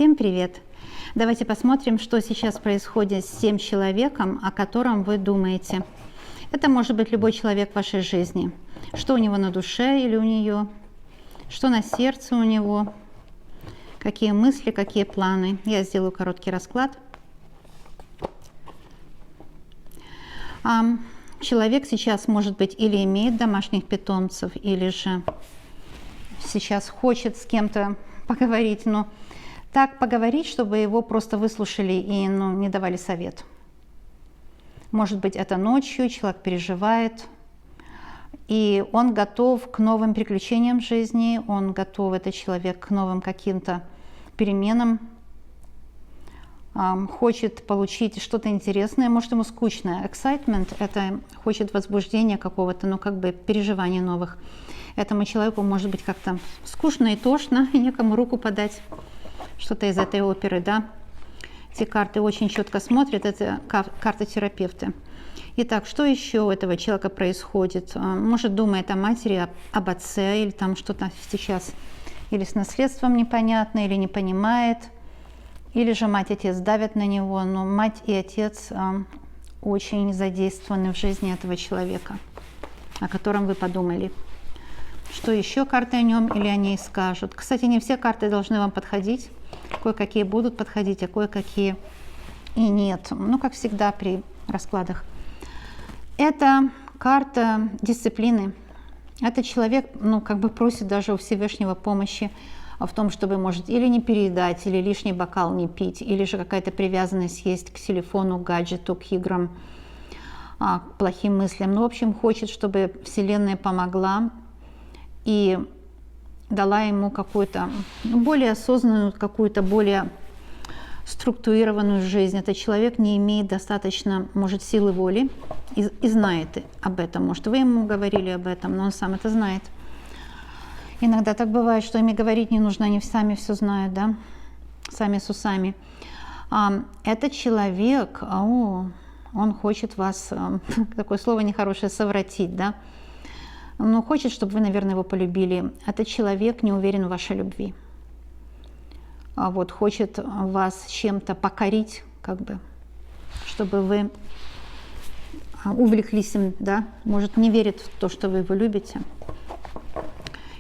Всем привет! Давайте посмотрим, что сейчас происходит с тем человеком, о котором вы думаете. Это может быть любой человек в вашей жизни. Что у него на душе или у нее, что на сердце у него, какие мысли, какие планы. Я сделаю короткий расклад. Человек сейчас, может быть, или имеет домашних питомцев, или же сейчас хочет с кем-то поговорить, но так поговорить, чтобы его просто выслушали и не давали совет. Может быть, это ночью, человек переживает, и он готов к новым приключениям в жизни, он готов, этот человек, к новым каким-то переменам, хочет получить что-то интересное, может, ему скучно. Excitement – это хочет возбуждения какого-то, переживаний новых. Этому человеку может быть как-то скучно и тошно, и некому руку подать. Что-то из этой оперы, да. Эти карты очень четко смотрят, это карты терапевты. Итак, что еще у этого человека происходит? Может, думает о матери, об отце, или там что-то сейчас, или с наследством непонятно, или не понимает, или же мать и отец давят на него, но мать и отец очень задействованы в жизни этого человека, о котором вы подумали. Что еще карты о нем или о ней скажут? Кстати, не все карты должны вам подходить. Кое-какие будут подходить, а кое-какие и нет. Как всегда при раскладах. Это карта дисциплины. Этот человек, просит даже у Всевышнего помощи в том, чтобы, может, или не переедать, или лишний бокал не пить, или же какая-то привязанность есть к телефону, к гаджету, к играм, к плохим мыслям. В общем, хочет, чтобы Вселенная помогла и дала ему какую-то более осознанную, какую-то более структурированную жизнь. Этот человек не имеет достаточно, может, силы воли и знает об этом. Может, вы ему говорили об этом, но он сам это знает. Иногда так бывает, что ими говорить не нужно, они сами все знают, да, сами с усами. Этот человек, он хочет вас, такое слово нехорошее, совратить, да, но хочет, чтобы вы, наверное, его полюбили. Этот человек не уверен в вашей любви. Хочет вас чем-то покорить, чтобы вы увлеклись им, да, может, не верит в то, что вы его любите.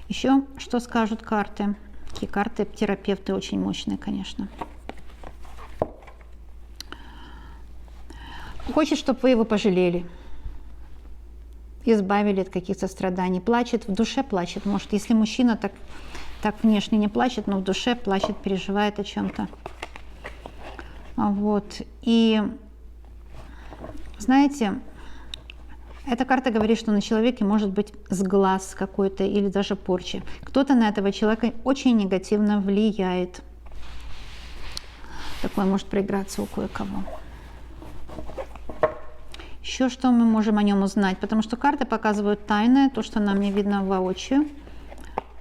Еще что скажут карты? Такие карты терапевты очень мощные, конечно. Хочет, чтобы вы его пожалели, избавили от каких-то страданий. Плачет, в душе плачет. Может, если мужчина так внешне не плачет, но в душе плачет, переживает о чем-то. И знаете, эта карта говорит, что на человеке может быть сглаз какой-то или даже порча. Кто-то на этого человека очень негативно влияет. Такое может проиграться у кое-кого. Еще что мы можем о нем узнать? Потому что карты показывают тайное, то, что нам не видно воочию.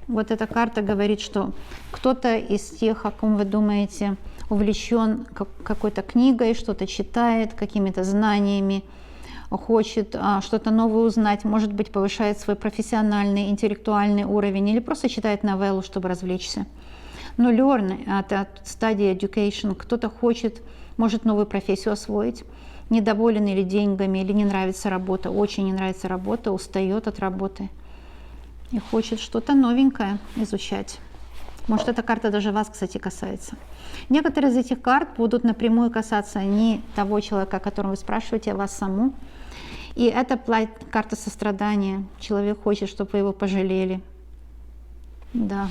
Эта карта говорит, что кто-то из тех, о ком вы думаете, увлечен какой-то книгой, что-то читает, какими-то знаниями, хочет что-то новое узнать, может быть, повышает свой профессиональный, интеллектуальный уровень или просто читает новеллу, чтобы развлечься. Но learn – это стадия education. Кто-то хочет, может, новую профессию освоить, недоволен или деньгами, или не нравится работа, очень не нравится работа, устает от работы и хочет что-то новенькое изучать. Может, эта карта даже вас, кстати, касается. Некоторые из этих карт будут напрямую касаться не того человека, о котором вы спрашиваете, а вас саму. И это карта сострадания. Человек хочет, чтобы вы его пожалели. Да.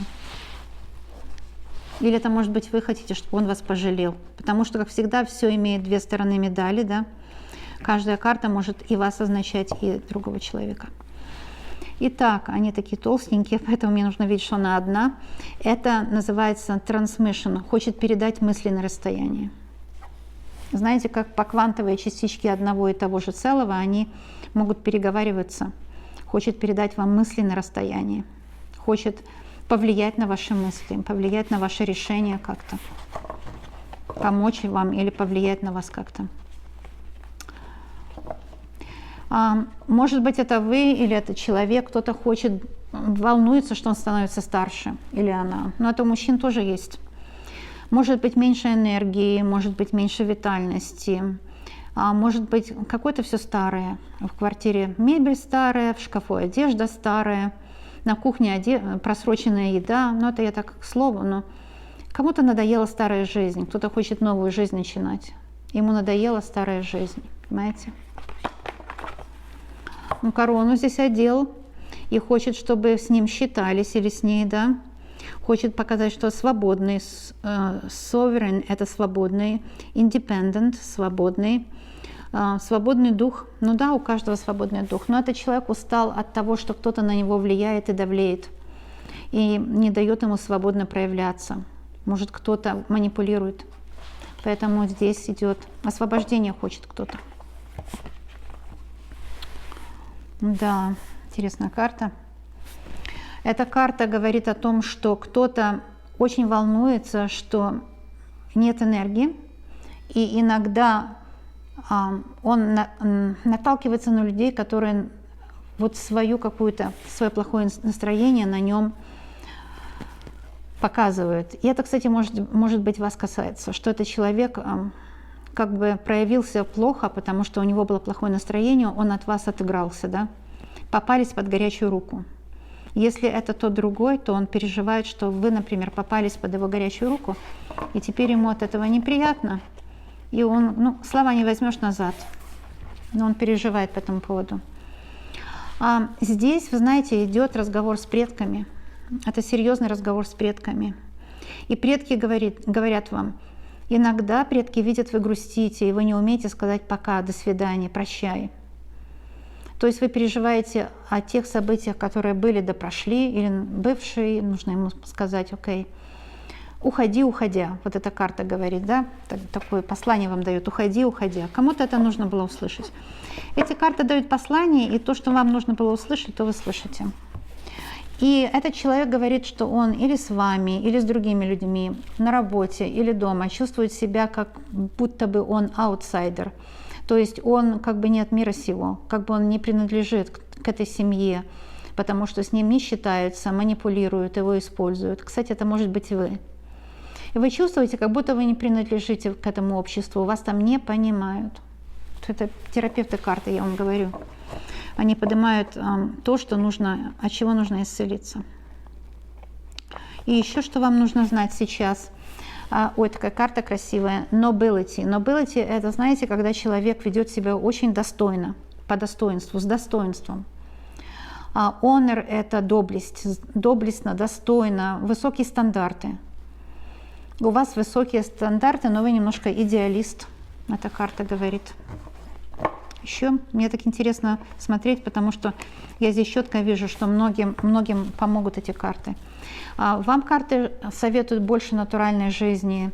Или это, может быть, вы хотите, чтобы он вас пожалел. Потому что, как всегда, все имеет две стороны медали, да. Каждая карта может и вас означать, и другого человека. Итак, они такие толстенькие, поэтому мне нужно видеть, что она одна. Это называется transmission, хочет передать мысли на расстоянии. Знаете, как по квантовой частичке одного и того же целого, они могут переговариваться. Хочет передать вам мысли на расстоянии. Хочет повлиять на ваши мысли, повлиять на ваше решение как-то. Помочь вам или повлиять на вас как-то. Может быть, это вы или это человек, кто-то хочет, волнуется, что он становится старше, или она. Но это у мужчин тоже есть. Может быть меньше энергии, может быть меньше витальности, может быть какое-то все старое. В квартире мебель старая, в шкафу одежда старая, на кухне просроченная еда. Ну это я так к слову, но кому-то надоела старая жизнь, кто-то хочет новую жизнь начинать. Ему надоела старая жизнь, понимаете? Ну, корону здесь одел и хочет, чтобы с ним считались или с ней, да. Хочет показать, что свободный, sovereign – это свободный, independent – свободный, свободный дух. Ну да, у каждого свободный дух, но этот человек устал от того, что кто-то на него влияет и давлеет, и не дает ему свободно проявляться. Может, кто-то манипулирует. Поэтому здесь идет освобождение, хочет кто-то. Да, интересная карта. Эта карта говорит о том, что кто-то очень волнуется, что нет энергии, и иногда он наталкивается на людей, которые вот свое плохое настроение на нем показывают. И это, кстати, может быть вас касается, что этот человек как бы проявился плохо, потому что у него было плохое настроение, он от вас отыгрался, да? Попались под горячую руку. Если это тот другой, то он переживает, что вы, например, попались под его горячую руку, и теперь ему от этого неприятно, и он, ну, слова не возьмешь назад, но он переживает по этому поводу. Здесь, вы знаете, идет разговор с предками. Это серьезный разговор с предками. И предки говорят вам, иногда предки видят, вы грустите, и вы не умеете сказать пока, до свидания, прощай. То есть вы переживаете о тех событиях, которые были да прошли, или бывшие, нужно ему сказать, окей, уходи, уходя. Вот эта карта говорит, да, такое послание вам дает, уходи, уходя. Кому-то это нужно было услышать. Эти карты дают послание, и то, что вам нужно было услышать, то вы слышите. И этот человек говорит, что он или с вами, или с другими людьми, на работе или дома чувствует себя, как будто бы он аутсайдер. То есть он как бы не от мира сего, как бы он не принадлежит к этой семье, потому что с ним не считаются, манипулируют, его используют. Кстати, это может быть вы. И вы чувствуете, как будто вы не принадлежите к этому обществу, вас там не понимают. Это терапевты карты, я вам говорю. Они поднимают то, что нужно, от чего нужно исцелиться. И еще, что вам нужно знать сейчас. Ой, такая карта красивая. Nobility. Nobility – это, знаете, когда человек ведет себя очень достойно, по достоинству, с достоинством. Honor – это доблесть, доблестно, достойно, высокие стандарты. У вас высокие стандарты, но вы немножко идеалист, эта карта говорит. Еще мне так интересно смотреть, потому что я здесь четко вижу, что многим помогут эти карты. Вам карты советуют больше натуральной жизни,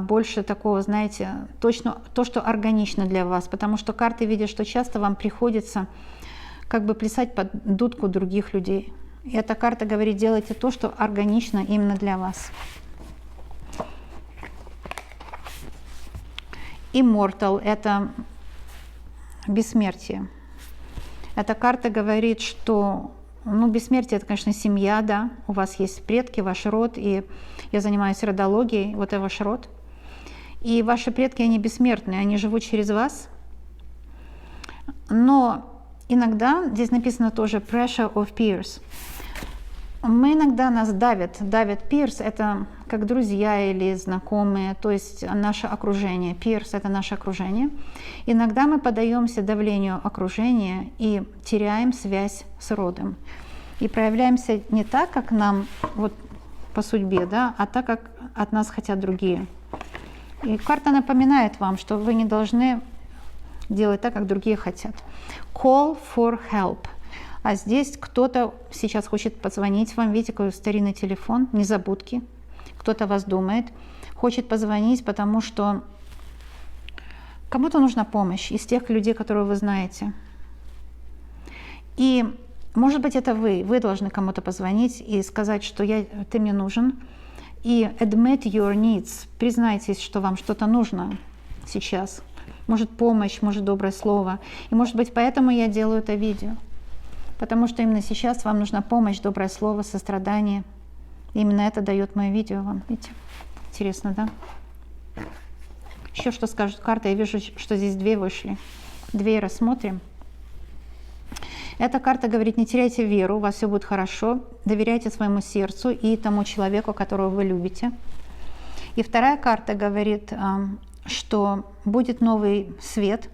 больше такого, знаете, точно то, что органично для вас, потому что карты видят, что часто вам приходится как бы плясать под дудку других людей. И эта карта говорит, делайте то, что органично именно для вас. Immortal – это бессмертие. Эта карта говорит, что бессмертие – это, конечно, семья, да, у вас есть предки, ваш род, и я занимаюсь родологией, вот это ваш род. И ваши предки, они бессмертные, они живут через вас. Но иногда, здесь написано тоже pressure of peers. Мы иногда нас давят peers, это как друзья или знакомые, то есть наше окружение. Peers – это наше окружение. Иногда мы поддаемся давлению окружения и теряем связь с родом. И проявляемся не так, как нам вот по судьбе, да, а так, как от нас хотят другие. И карта напоминает вам, что вы не должны делать так, как другие хотят. Call for help. А здесь кто-то сейчас хочет позвонить вам, видите, какой старинный телефон, незабудки. Кто-то вас думает, хочет позвонить, потому что кому-то нужна помощь из тех людей, которые вы знаете. И, может быть, это вы должны кому-то позвонить и сказать, что ты мне нужен. И admit your needs, признайтесь, что вам что-то нужно сейчас. Может, помощь, может, доброе слово. И, может быть, поэтому я делаю это видео. Потому что именно сейчас вам нужна помощь, доброе слово, сострадание. И именно это дает мое видео вам, видите. Интересно, да? Еще что скажут карты? Я вижу, что здесь 2 вышли. 2 рассмотрим. Эта карта говорит: не теряйте веру, у вас все будет хорошо, доверяйте своему сердцу и тому человеку, которого вы любите. И вторая карта говорит, что будет новый свет.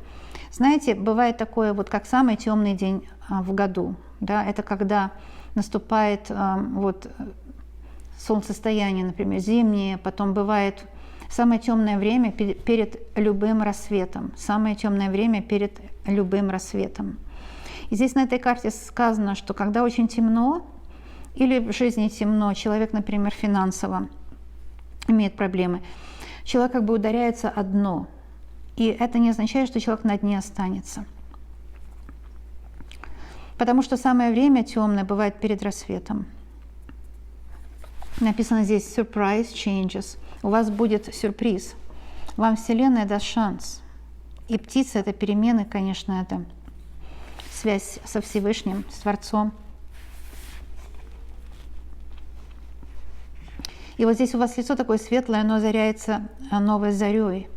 Знаете, бывает такое, вот как самый темный день в году. Да? Это когда наступает вот солнцестояние, например, зимнее, потом бывает самое темное время перед любым рассветом. Самое темное время перед любым рассветом. И здесь на этой карте сказано, что когда очень темно, или в жизни темно, человек, например, финансово имеет проблемы, человек как бы ударяется о дно. И это не означает, что человек на дне останется. Потому что самое время темное бывает перед рассветом. Написано здесь surprise changes. У вас будет сюрприз. Вам Вселенная даст шанс. И птица — это перемены, конечно, это связь со Всевышним, с Творцом. И вот здесь у вас лицо такое светлое, оно озаряется новой зарей.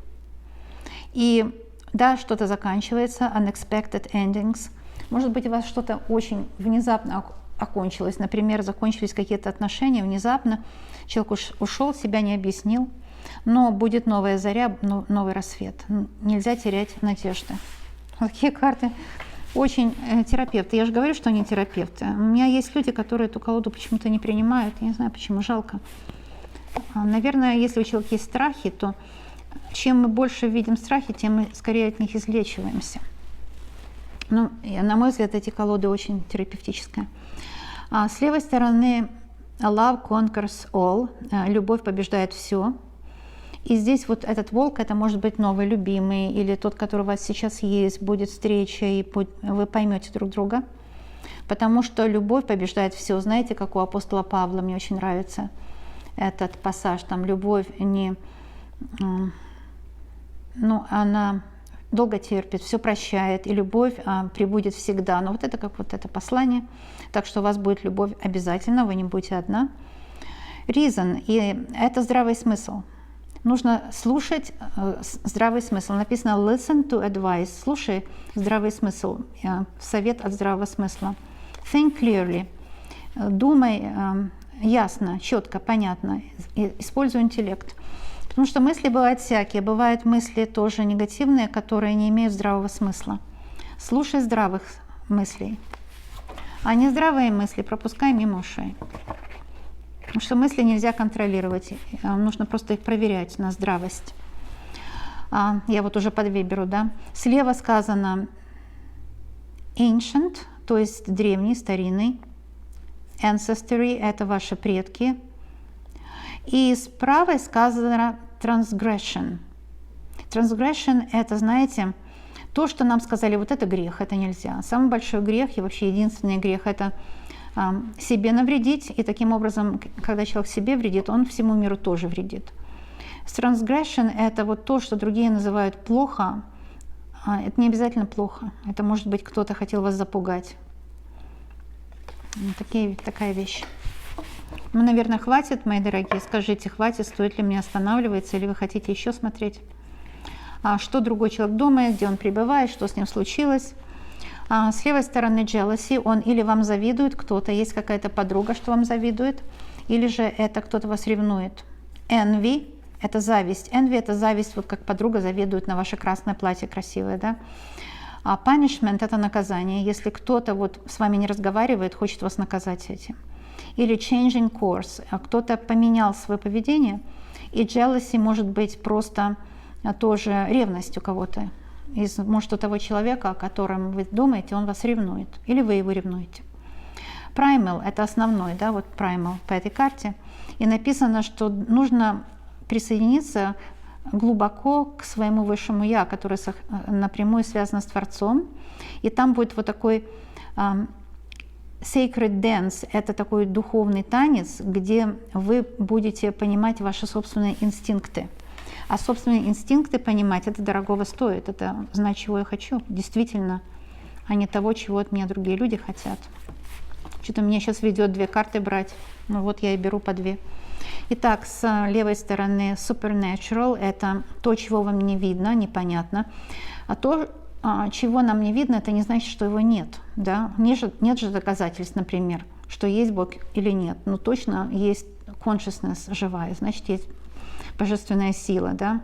И да, что-то заканчивается, unexpected endings. Может быть, у вас что-то очень внезапно окончилось. Например, закончились какие-то отношения внезапно, человек ушел, себя не объяснил, но будет новая заря, новый рассвет. Нельзя терять надежды. Такие карты. Очень терапевты. Я же говорю, что они терапевты. У меня есть люди, которые эту колоду почему-то не принимают. Я не знаю, почему, жалко. Наверное, если у человека есть страхи, то чем мы больше видим страхи, тем мы скорее от них излечиваемся. Ну, на мой взгляд, эти колоды очень терапевтические. С левой стороны Love conquers all. Любовь побеждает все. И здесь вот этот волк, это может быть новый любимый, или тот, который у вас сейчас есть, будет встреча, и вы поймете друг друга. Потому что любовь побеждает все. Знаете, как у апостола Павла, мне очень нравится этот пассаж, там любовь не, ну, она долго терпит, все прощает, и любовь пребудет всегда. Но вот это как вот это послание. Так что у вас будет любовь обязательно, вы не будете одна. Reason, и это здравый смысл. Нужно слушать здравый смысл. Написано listen to advice. Слушай здравый смысл. Совет от здравого смысла. Think clearly. Думай ясно, четко, понятно. Используй интеллект. Потому что мысли бывают всякие. Бывают мысли тоже негативные, которые не имеют здравого смысла. Слушай здравых мыслей. А нездравые мысли пропускай мимо ушей. Потому что мысли нельзя контролировать, нужно просто их проверять на здравость. Я вот уже по 2 беру, да. Слева сказано ancient, то есть древний, старинный. Ancestry — это ваши предки. И с правой сказано transgression. Transgression — это, знаете, то, что нам сказали, вот это грех, это нельзя. Самый большой грех и вообще единственный грех — это себе навредить, и таким образом, когда человек себе вредит, он всему миру тоже вредит. Transgression — это вот то, что другие называют плохо. Это не обязательно плохо. Это может быть, кто-то хотел вас запугать. Такая вещь. Ну, наверное, хватит, мои дорогие. Скажите, хватит, стоит ли мне останавливаться, или вы хотите еще смотреть? Что другой человек думает, где он пребывает, что с ним случилось. С левой стороны jealousy, он или вам завидует, кто-то, есть какая-то подруга, что вам завидует, или же это кто-то вас ревнует. Envy — это зависть. Envy — это зависть, вот как подруга завидует на ваше красное платье красивое, да. Punishment — это наказание, если кто-то вот с вами не разговаривает, хочет вас наказать этим. Или changing course, кто-то поменял свое поведение, и jealousy может быть просто тоже ревность у кого-то. Может, у того человека, о котором вы думаете, он вас ревнует, или вы его ревнуете. Primal — это основной, да, вот primal по этой карте. И написано, что нужно присоединиться глубоко к своему высшему Я, которое напрямую связано с Творцом. И там будет вот такой sacred dance, это такой духовный танец, где вы будете понимать ваши собственные инстинкты. А собственные инстинкты понимать, это дорогого стоит. Это знать, чего я хочу, действительно, а не того, чего от меня другие люди хотят. Что-то меня сейчас ведет 2 карты брать. Ну вот я и беру по 2. Итак, с левой стороны supernatural – это то, чего вам не видно, непонятно. А то, чего нам не видно, это не значит, что его нет. Да? Нет же доказательств, например, что есть Бог или нет. Но точно есть consciousness живая, значит, есть божественная сила. Да?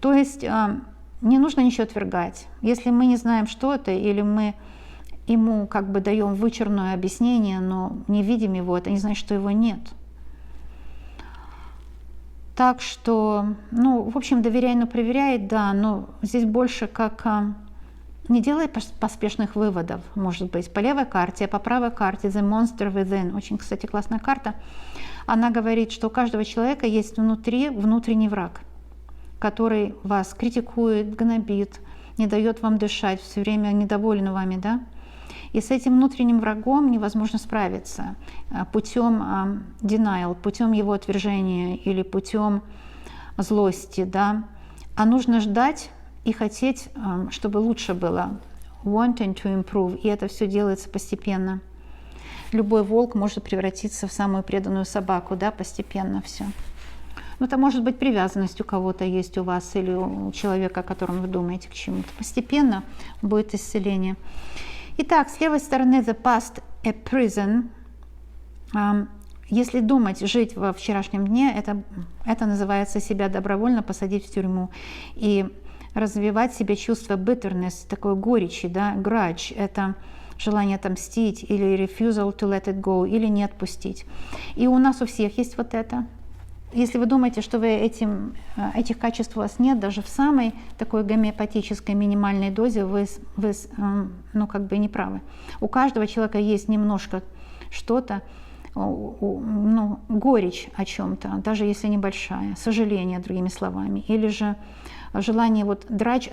То есть не нужно ничего отвергать. Если мы не знаем, что это, или мы ему как бы даем вычурное объяснение, но не видим его, это не значит, что его нет. Так что, ну, в общем, доверяй, но проверяй, да, но здесь больше как не делай поспешных выводов, может быть, по левой карте, а по правой карте The Monster Within, очень, кстати, классная карта, она говорит, что у каждого человека есть внутренний враг, который вас критикует, гнобит, не дает вам дышать, все время недоволен вами, да? И с этим внутренним врагом невозможно справиться путем denial, путем его отвержения или путем злости, да? А нужно ждать и хотеть, чтобы лучше было. Wanting to improve. И это все делается постепенно. Любой волк может превратиться в самую преданную собаку, да, постепенно все. Ну, это может быть привязанность у кого-то есть у вас или у человека, о котором вы думаете к чему-то. Постепенно будет исцеление. Итак, с левой стороны the past a prison. Если думать, жить во вчерашнем дне, это называется себя добровольно посадить в тюрьму. И развивать в себе чувство bitterness, такой горечи, да, grudge, это желание отомстить, или refusal to let it go, или не отпустить. И у нас у всех есть вот это. Если вы думаете, что этих качеств у вас нет, даже в самой такой гомеопатической минимальной дозе вы ну, как бы не правы. У каждого человека есть немножко что-то, ну, горечь о чем-то, даже если небольшая, сожаление, другими словами, или же желание, вот грач,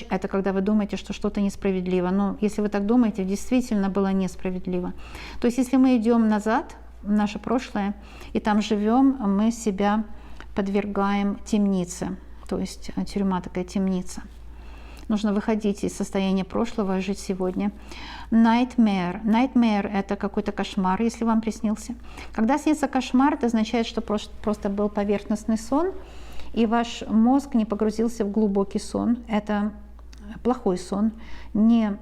это когда вы думаете, что что-то несправедливо, но если вы так думаете, действительно было несправедливо. То есть если мы идем назад, в наше прошлое, и там живем, мы себя подвергаем темнице, то есть тюрьма такая темница. Нужно выходить из состояния прошлого и жить сегодня. Nightmare. Nightmare – это какой-то кошмар, если вам приснился. Когда снится кошмар, это означает, что просто был поверхностный сон, и ваш мозг не погрузился в глубокий сон. Это плохой сон, не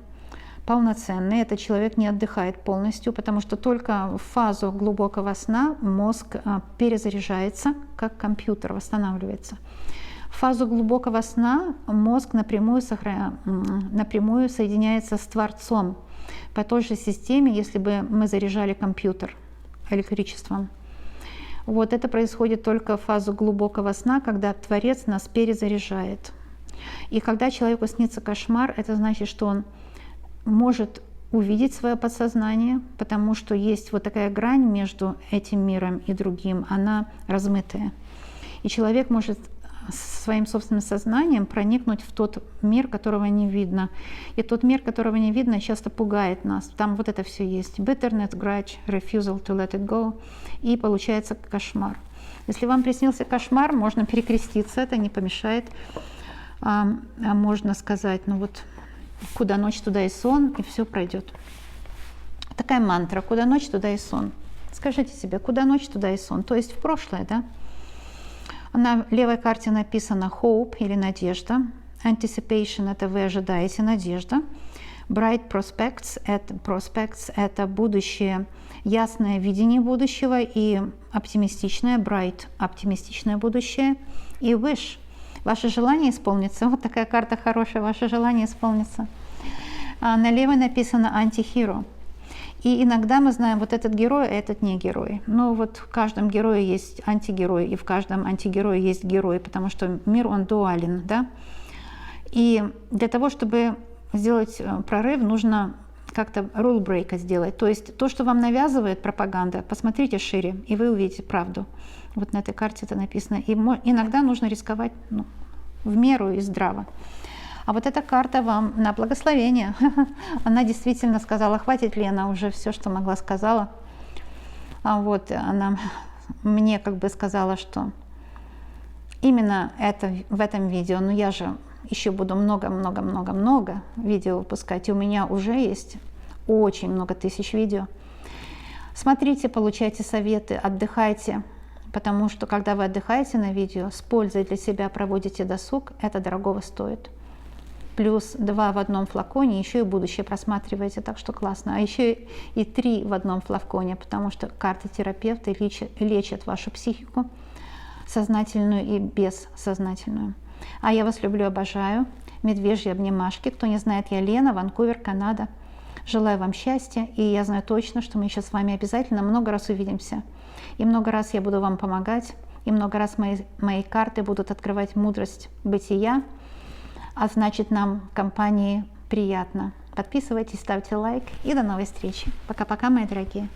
полноценный. Этот человек не отдыхает полностью, потому что только в фазу глубокого сна мозг перезаряжается, как компьютер восстанавливается. В фазу глубокого сна мозг напрямую соединяется с Творцом по той же системе, если бы мы заряжали компьютер электричеством. Вот это происходит только в фазу глубокого сна, когда Творец нас перезаряжает. И когда человеку снится кошмар, это значит, что он может увидеть свое подсознание, потому что есть вот такая грань между этим миром и другим, она размытая. И человек может своим собственным сознанием проникнуть в тот мир, которого не видно. И тот мир, которого не видно, часто пугает нас. Там вот это все есть. Bitterness, grudge, refusal to let it go. И получается кошмар. Если вам приснился кошмар, можно перекреститься, это не помешает. Можно сказать, ну вот, куда ночь, туда и сон, и все пройдет. Такая мантра, куда ночь, туда и сон. Скажите себе, куда ночь, туда и сон. То есть в прошлое, да? На левой карте написано hope или надежда. Anticipation – это вы ожидаете, надежда. Bright prospects – это будущее, ясное видение будущего, и оптимистичное, bright – оптимистичное будущее. И wish – ваше желание исполнится. Вот такая карта хорошая, ваше желание исполнится. На левой написано anti-hero. И иногда мы знаем, вот этот герой, а этот не герой. Но вот в каждом герое есть антигерой, и в каждом антигерое есть герой, потому что мир, он дуален, да. И для того, чтобы сделать прорыв, нужно как-то rule break сделать. То есть то, что вам навязывает пропаганда, посмотрите шире, и вы увидите правду. Вот на этой карте это написано. И иногда нужно рисковать, ну, в меру и здраво. А вот эта карта вам на благословение. Она действительно сказала, хватит ли она уже все, что могла, сказала. А вот она мне как бы сказала, что именно это в этом видео, но я же еще буду много-много-много-много видео выпускать, и у меня уже есть очень много тысяч видео. Смотрите, получайте советы, отдыхайте, потому что когда вы отдыхаете на видео, с пользой для себя проводите досуг, это дорогого стоит. Плюс 2 в одном флаконе, еще и будущее просматриваете, так что классно. А еще и 3 в одном флаконе, потому что карты терапевта лечат вашу психику, сознательную и бессознательную. А я вас люблю, обожаю. Медвежьи обнимашки. Кто не знает, я Лена, Ванкувер, Канада. Желаю вам счастья, и я знаю точно, что мы еще с вами обязательно много раз увидимся. И много раз я буду вам помогать, и много раз мои карты будут открывать мудрость бытия, а значит, нам в компании приятно. Подписывайтесь, ставьте лайк, и до новой встречи. Пока-пока, мои дорогие.